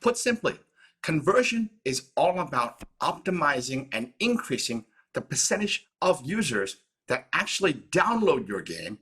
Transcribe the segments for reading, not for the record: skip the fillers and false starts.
Put simply, conversion is all about optimizing and increasing the percentage of users that actually download your game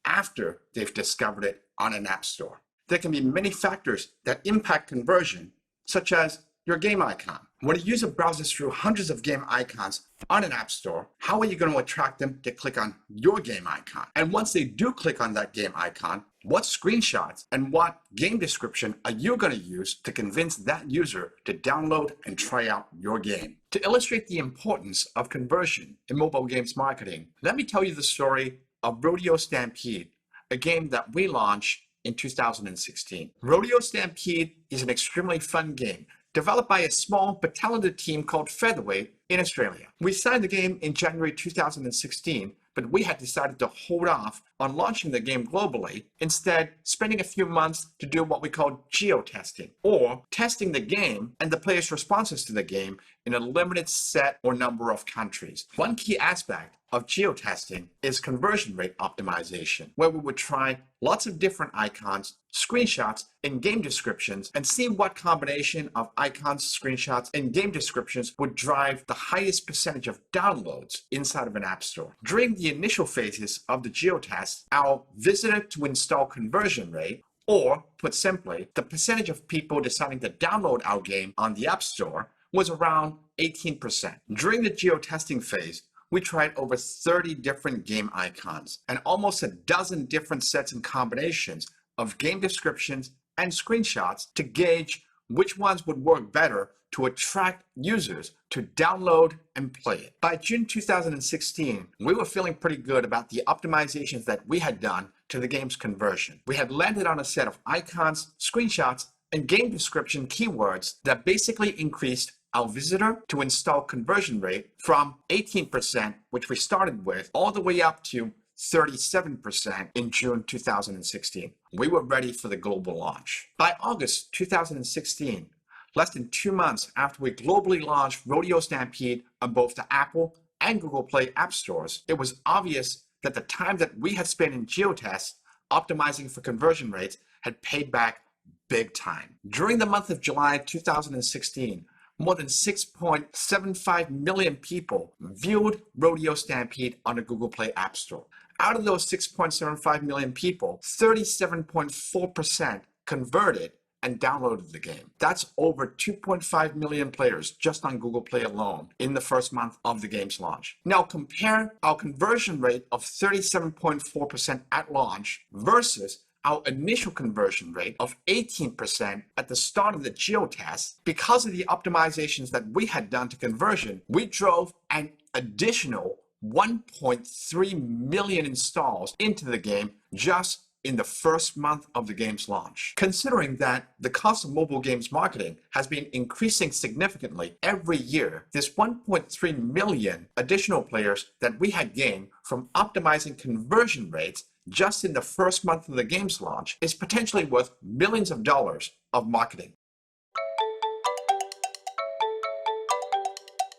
after they've discovered it on an app store. There can be many factors that impact conversion, such as your game icon. When a user browses through hundreds of game icons on an app store, how are you going to attract them to click on your game icon? And once they do click on that game icon, what screenshots and what game description are you going to use to convince that user to download and try out your game? To illustrate the importance of conversion in mobile games marketing, let me tell you the story of Rodeo Stampede, a game that we launched in 2016. Rodeo Stampede is an extremely fun game developed by a small but talented team called Featherweight in Australia. We signed the game in January 2016, but we had decided to hold off on launching the game globally, instead spending a few months to do what we call geo-testing, or testing the game and the players' responses to the game in a limited set or number of countries. One key aspect of geo-testing is conversion rate optimization, where we would try lots of different icons, screenshots, and game descriptions and see what combination of icons, screenshots, and game descriptions would drive the highest percentage of downloads inside of an app store. During the initial phases of the geo-test, our visitor to install conversion rate, or put simply, the percentage of people deciding to download our game on the App Store, was around 18%. During the geo-testing phase, we tried over 30 different game icons and almost a dozen different sets and combinations of game descriptions and screenshots to gauge which ones would work better to attract users to download and play it. By June 2016, we were feeling pretty good about the optimizations that we had done to the game's conversion. We had landed on a set of icons, screenshots, and game description keywords that basically increased our visitor to install conversion rate from 18%, which we started with, all the way up to 37% in June 2016. We were ready for the global launch. By August 2016, less than 2 months after we globally launched Rodeo Stampede on both the Apple and Google Play app stores, it was obvious that the time that we had spent in geotests optimizing for conversion rates had paid back big time. During the month of July 2016, more than 6.75 million people viewed Rodeo Stampede on the Google Play App Store. Out of those 6.75 million people, 37.4% converted and downloaded the game. That's over 2.5 million players just on Google Play alone in the first month of the game's launch. Now compare our conversion rate of 37.4% at launch versus our initial conversion rate of 18% at the start of the geo-test. Because of the optimizations that we had done to conversion, we drove an additional 1.3 million installs into the game just in the first month of the game's launch. Considering that the cost of mobile games marketing has been increasing significantly every year, this 1.3 million additional players that we had gained from optimizing conversion rates just in the first month of the game's launch is potentially worth millions of dollars of marketing.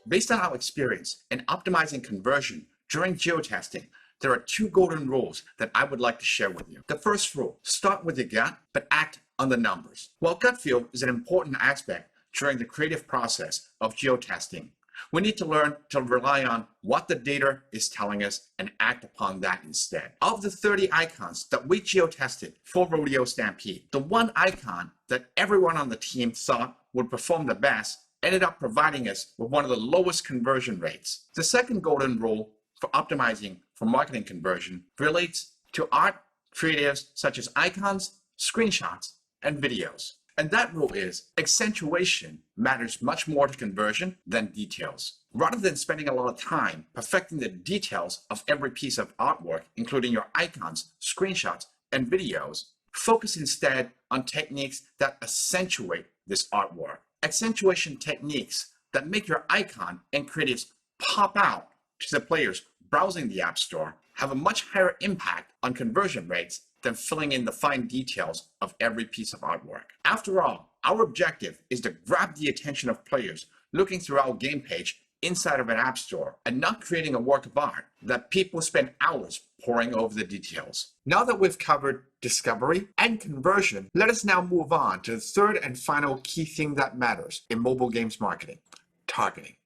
Based on our experience in optimizing conversion during geotesting, there are 2 golden rules that I would like to share with you. The first rule, start with your gut, but act on the numbers. While gut feel is an important aspect during the creative process of geotesting, we need to learn to rely on what the data is telling us and act upon that instead. Of the 30 icons that we geotested for Rodeo Stampede, the one icon that everyone on the team thought would perform the best ended up providing us with one of the lowest conversion rates. The second golden rule for optimizing for marketing conversion relates to art creatives such as icons, screenshots, and videos. And that rule is accentuation matters much more to conversion than details. Rather than spending a lot of time perfecting the details of every piece of artwork, including your icons, screenshots, and videos, focus instead on techniques that accentuate this artwork. Accentuation techniques that make your icon and creatives pop out to the players browsing the App Store have a much higher impact on conversion rates than filling in the fine details of every piece of artwork. After all, our objective is to grab the attention of players looking through our game page inside of an app store and not creating a work of art that people spend hours poring over the details. Now that we've covered discovery and conversion, let us now move on to the third and final key thing that matters in mobile games marketing: targeting.